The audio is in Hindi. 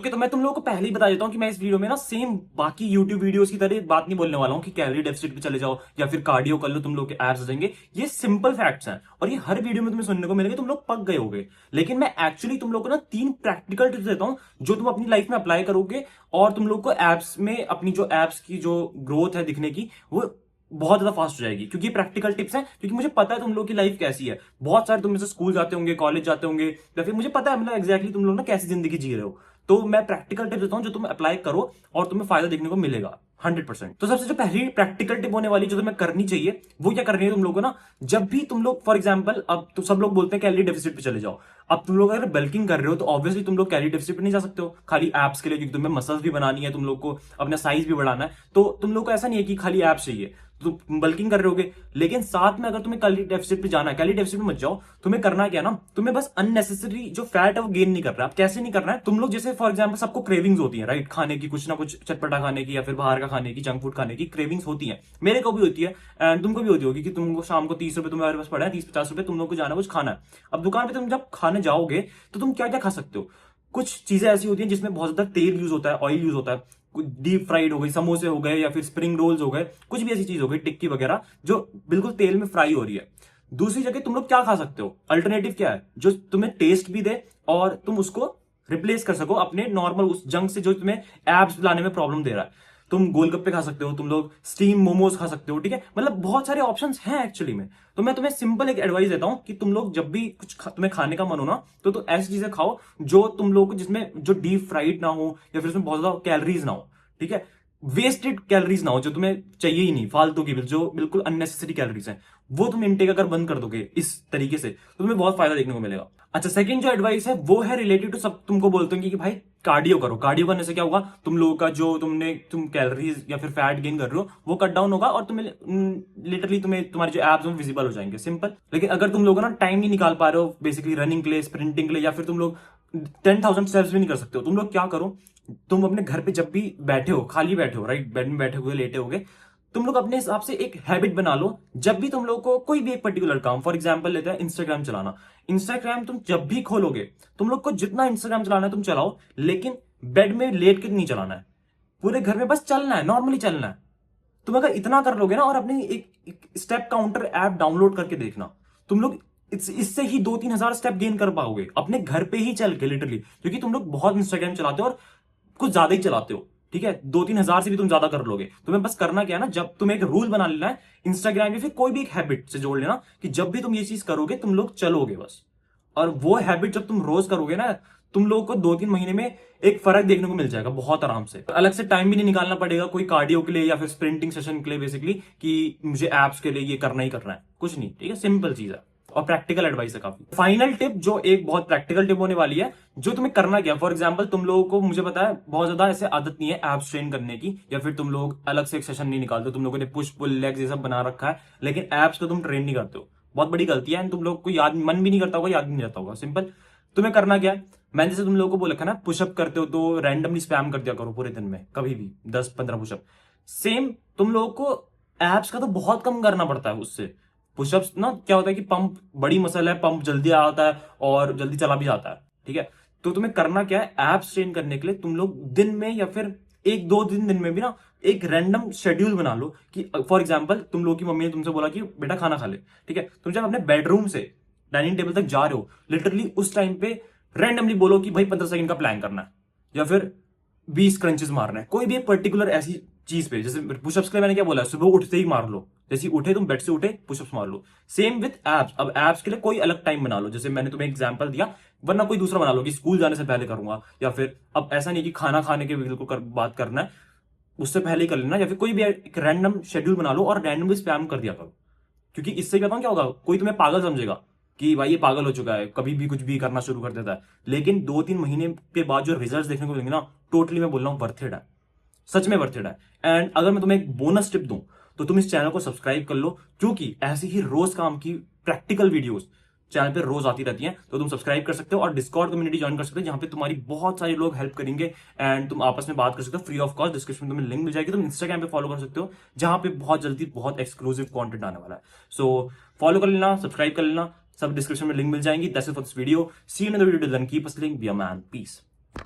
ओके, तो मैं तुम लोगों को पहले ही बता देता हूँ कि मैं इस वीडियो में ना सेम बाकी यूट्यूब वीडियोस की तरह बात नहीं बोलने वाला हूँ कि कैलोरी डेफिसिट पे चले जाओ या फिर कार्डियो कर लो, तुम लोग के एब्स आ जाएंगे। ये सिंपल फैक्ट्स हैं और ये हर वीडियो में तुम्हें सुनने को मिलेंगे, तुम लोग पक गए होगे। लेकिन मैं एक्चुअली तुम लोग को ना 3 प्रैक्टिकल टिप्स देता हूँ जो तुम अपनी लाइफ में अप्लाई करोगे और तुम लोग को एब्स में अपनी जो एब्स की जो ग्रोथ है दिखने की, वो बहुत ज्यादा फास्ट हो जाएगी। क्योंकि प्रैक्टिकल टिप्स हैं, क्योंकि मुझे पता है तुम लोग की लाइफ कैसी है। बहुत सारे तुम में से स्कूल जाते होंगे, कॉलेज जाते होंगे, या फिर मुझे पता है मतलब एग्जैक्टली तुम लोग ना कैसी जिंदगी जी रहे हो। तो मैं प्रैक्टिकल टिप देता हूं जो तुम अप्लाई करो और तुम्हें फायदा देखने को मिलेगा 100%। तो सबसे जो पहली प्रैक्टिकल टिप होने वाली जो तुम्हें करनी चाहिए वो क्या करनी है तुम लोगों को ना, जब भी तुम लोग फॉर एग्जांपल, अब तो सब लोग बोलते हैं कैलोरी डेफिसिट पे चले जाओ। अब तुम लोग अगर बल्किंग कर रहे हो तो ऑब्वियसली तुम लोग कैलोरी डेफिसिट पे नहीं जा सकते हो खाली एब्स के लिए, क्योंकि तुम्हें मसल्स भी बनानी है, तुम लोग को अपना साइज भी बढ़ाना है। तो तुम लोग को ऐसा नहीं है कि खाली एब्स चाहिए तो तुम बल्किंग कर रहे होगे। लेकिन साथ में अगर तुम्हें कैलोरी डेफिसिट पे जाना है, कैलोरी डेफिसिट पे मत जाओ। तुम्हें करना क्या ना, तुम्हें बस अननेसेसरी जो फैट है वो गेन नहीं करना है। अब कैसे नहीं करना है, तुम लोग जैसे फॉर एग्जांपल सबको क्रेविंग्स होती है राइट, खाने की कुछ ना कुछ चटपटा खाने की या फिर बाहर का खाने की, जंक फूड खाने की क्रेविंग्स होती है। मेरे को भी होती है एंड तुमको भी होती होगी कि तुमको शाम को 30 रुपए तुम्हारे पास पड़ा है, 30-50 रुपए तुम लोग को जाना कुछ खाना है। अब दुकान पे तुम जब खाने जाओगे तो तुम क्या क्या खा सकते हो। कुछ चीजें ऐसी होती हैं जिसमें बहुत ज्यादा तेल यूज होता है, ऑयल यूज होता है। कुछ डीप फ्राइड हो गई, समोसे हो गए, या फिर स्प्रिंग रोल्स हो गए, कुछ भी ऐसी चीज हो गई, टिक्की वगैरह जो बिल्कुल तेल में फ्राई हो रही है। दूसरी जगह तुम लोग क्या खा सकते हो, अल्टरनेटिव क्या है जो तुम्हें टेस्ट भी दे और तुम उसको रिप्लेस कर सको अपने नॉर्मल उस जंक से जो तुम्हें एब्स लाने में प्रॉब्लम दे रहा है। तुम गोलगप्पे खा सकते हो, तुम लोग स्टीम मोमोज खा सकते हो, ठीक है। मतलब बहुत सारे ऑप्शंस हैं एक्चुअली में। तो मैं तुम्हें सिंपल एक एडवाइस देता हूं कि तुम लोग जब भी कुछ तुम्हें खाने का मन हो ना, तो ऐसी चीजें खाओ जो तुम लोग को, जिसमें जो डीप फ्राइड ना हो या फिर उसमें बहुत ज्यादा कैलोरीज ना हो, ठीक है। वेस्टेड कैलोरीज ना हो जो तुम्हें चाहिए ही नहीं, फालतू की, जो बिल्कुल अननेसेसरी कैलोरीज हैं, वो तुम इनटेक अगर बंद कर दोगे इस तरीके से तो तुम्हें बहुत फायदा देखने को मिलेगा। अच्छा, सेकंड जो एडवाइस है वो है रिलेटेड टू, सब तुमको बोलते हैं कि भाई कार्डियो करो। कार्डियो करने से क्या होगा, तुम लोगों का जो तुम कैलोरीज या फिर फैट गेन कर रहे हो वो कट डाउन होगा और तुम्हें लिटरली तुम्हारे जो एब्स विजिबल हो जाएंगे, सिंपल। लेकिन अगर तुम लोग ना टाइम नहीं निकाल पा रहे हो बेसिकली रनिंग के लिए, स्प्रिंटिंग के लिए, या फिर तुम लोग 10,000 स्टेप्स भी नहीं कर सकते हो, तुम लोग क्या करो, तुम अपने घर पे जब भी बैठे हो, खाली बैठे हो राइट, बेड में बैठे हुए, लेटे होगे, तुम लोग अपने हिसाब से एक हैबिट बना लो। जब भी तुम लोग को कोई भी एक पर्टिकुलर काम, फॉर एग्जांपल लेते हैं इंस्टाग्राम चलाना। इंस्टाग्राम तुम जब भी खोलोगे, तुम लोग को जितना इंस्टाग्राम चलाना है तुम चलाओ, लेकिन बेड में लेट के नहीं चलाना है। पूरे घर में बस चलना है, नॉर्मली चलना है। तुम अगर इतना कर लोगे ना, और अपने एक स्टेप काउंटर ऐप डाउनलोड करके देखना, तुम लोग इससे ही 2-3 हजार स्टेप गेन कर पाओगे अपने घर पे ही चल के, लिटरली। क्योंकि तुम लोग बहुत इंस्टाग्राम चलाते हो और कुछ ज्यादा ही चलाते हो, ठीक है। 2-3 हजार से भी तुम ज्यादा कर लोगे। तुम्हें बस करना क्या है ना, जब तुम्हें एक रूल बना लेना है इंस्टाग्राम या फिर कोई भी एक हैबिट से जोड़ लेना कि जब भी तुम ये चीज करोगे तुम लोग चलोगे बस। और वो हैबिट जब तुम रोज करोगे ना, तुम लोगों को 2-3 महीने में एक फर्क देखने को मिल जाएगा बहुत आराम से। अलग से टाइम भी नहीं निकालना पड़ेगा कोई कार्डियो के लिए या फिर स्प्रिंटिंग सेशन के लिए, बेसिकली कि मुझे एप्स के लिए ये करना ही करना है, कुछ नहीं, ठीक है। सिंपल चीज है और प्रैक्टिकल एडवाइस है काफी। फाइनल टिप जो एक बहुत प्रैक्टिकल टिप होने वाली है, जो तुम्हें करना क्या, फॉर एग्जांपल तुम लोगों को, मुझे पता है बहुत ज्यादा ऐसे आदत नहीं है एब्स ट्रेन करने की, या फिर तुम लोग अलग से एक सेशन नहीं निकालते, तुम लोगों ने पुश पुल लेग्स ये सब बना रखा है, लेकिन एब्स को तुम ट्रेन नहीं करते हो। बहुत बड़ी गलती है, तुम लोग को याद, मन भी नहीं करता होगा, याद भी नहीं रहता होगा। सिंपल, तुम्हें करना क्या है, मैंने जैसे तुम लोगों को बोला था ना, पुशअप करते हो तो रैंडमली स्पैम कर दिया करो पूरे दिन में, कभी भी 10-15 पुशअप। सेम तुम लोगों को एब्स का तो बहुत कम करना पड़ता है उससे। पुशअप्स ना क्या होता है कि पंप बड़ी मसल है, पंप जल्दी आता है और जल्दी चला भी जाता है, ठीक है। तो तुम्हें करना क्या है, एब्स ट्रेन करने के लिए तुम लोग दिन में या फिर 1-2 दिन में भी ना एक रैंडम शेड्यूल बना लो कि फॉर एग्जांपल तुम लोग की मम्मी ने तुमसे बोला कि बेटा खाना खा ले, ठीक है। तुम जब अपने बेडरूम से डाइनिंग टेबल तक जा रहे हो, लिटरली उस टाइम पे रैंडमली बोलो कि भाई 15 सेकंड का प्लान करना है या फिर 20 क्रंचेस मारना है, कोई भी एक पर्टिकुलर ऐसी चीज पे। जैसे पुशअप्स के लिए मैंने क्या बोला, सुबह उठते ही मार लो, जैसे उठे तुम बेड से उठे पुशअप्स मार लो। Same with abs. अब एब्स के लिए कोई अलग टाइम बना लो, जैसे मैंने तुम्हें एग्जांपल दिया, वरना कोई दूसरा बना लो कि स्कूल जाने से पहले करूंगा, या फिर अब ऐसा नहीं कि खाना खाने के बिल्कुल बात करना है, उससे पहले ही कर लेना, या फिर कोई भी एक रैंडम शेड्यूल बना लो और रैंडमली स्पैम कर दिया करो। क्योंकि इससे क्या क्या होगा, कोई तुम्हें पागल समझेगा कि भाई ये पागल हो चुका है, कभी भी कुछ भी करना शुरू कर देता है। लेकिन 2-3 महीने के बाद जो रिजल्ट देखने को मिलेंगे ना, टोटली मैं बोल रहा हूँ वर्थ है, सच में वर्थ है। एंड अगर मैं तुम्हें एक बोनस टिप दूं तो तुम इस चैनल को सब्सक्राइब कर लो, क्योंकि ऐसी ही रोज काम की प्रैक्टिकल वीडियोस चैनल पे रोज आती रहती हैं। तो तुम सब्सक्राइब कर सकते हो और डिस्कॉर्ड कम्युनिटी ज्वाइन कर सकते हो, जहां पे तुम्हारी बहुत सारे लोग हेल्प करेंगे एंड तुम आपस में बात कर सकते हो फ्री ऑफ कॉस्ट। डिस्क्रिप्शन में तुम्हें लिंक मिल जाएगी, तुम इंस्टाग्राम पे फॉलो कर सकते हो, जहां पे बहुत जल्दी बहुत एक्सक्लूसिव कंटेंट आने वाला है। सो फॉलो कर लेना, सब्सक्राइब कर लेना, सब डिस्क्रिप्शन में लिंक मिल जाएंगी। That's it for this video, see you in the video, keep hustling, be a man, piece.